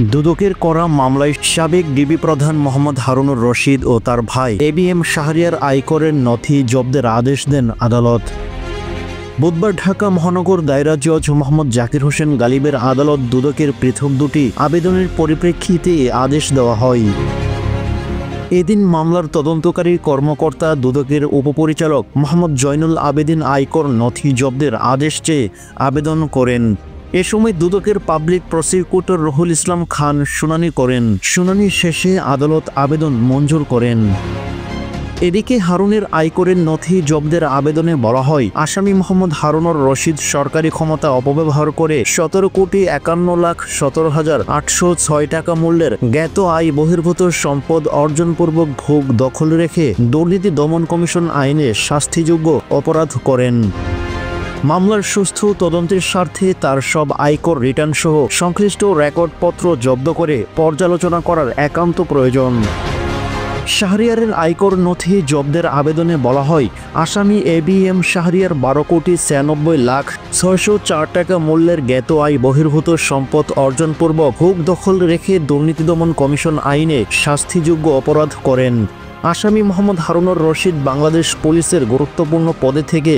দুদকের করা মামলায় সাবেক ডিবি প্রধান মোহাম্মদ হারুনুর রশিদ ও তার ভাই এবিএম শাহরিয়ার আয়করের নথি জব্দের আদেশ দেন আদালত। বুধবার ঢাকা মহানগর দায়রা জজ মোহাম্মদ জাকির হোসেন গালিবের আদালত দুদকের পৃথক দুটি আবেদনের পরিপ্রেক্ষিতে আদেশ দেওয়া হয়। এদিন মামলার তদন্তকারী কর্মকর্তা দুদকের উপপরিচালক মোহাম্মদ জয়নুল আবেদিন আয়কর নথি জব্দের আদেশ চেয়ে আবেদন করেন। এ সময় দুদকের পাবলিক প্রসিকিউটর রুহুল ইসলাম খান শুনানি করেন। শুনানি শেষে আদালত আবেদন মঞ্জুর করেন। এদিকে হারুনের আয়করের নথি জব্দের আবেদনে বলা হয়, আসামি মোহাম্মদ হারুনুর রশিদ সরকারি ক্ষমতা অপব্যবহার করে 17,51,17,806 টাকা মূল্যের জ্ঞাত আয় বহির্ভূত সম্পদ অর্জনপূর্বক ভোগ দখল রেখে দুর্নীতি দমন কমিশন আইনে শাস্তিযোগ্য অপরাধ করেন। মামলার সুষ্ঠু তদন্তের স্বার্থে তার সব আয়কর রিটার্ন সহ সংশ্লিষ্ট রেকর্ডপত্র জব্দ করে পর্যালোচনা করার একান্ত প্রয়োজন। শাহরিয়ারের আয়কর নথি জব্দের আবেদনে বলা হয়, আসামি এবিএম শাহরিয়ার 12,96,06,04 টাকা মূল্যের জ্ঞাত আয় বহির্ভূত সম্পদ অর্জনপূর্বক ভোগ দখল রেখে দুর্নীতি দমন কমিশন আইনে শাস্তিযোগ্য অপরাধ করেন। আসামি মোহাম্মদ হারুনুর রশিদ বাংলাদেশ পুলিশের গুরুত্বপূর্ণ পদে থেকে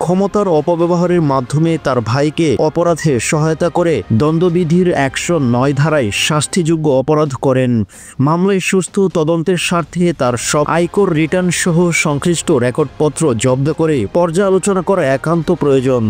ক্ষমতার অপব্যবহারের মাধ্যমে তার ভাইকে অপরাধে সহায়তা করে দণ্ডবিধির 109 ধারায় শাস্তিযোগ্য অপরাধ করেন। মামলায় সুষ্ঠু তদন্তের স্বার্থে তার সব আয়কর রিটার্ন সহ সংশ্লিষ্ট রেকর্ডপত্র জব্দ করে পর্যালোচনা করা একান্ত প্রয়োজন।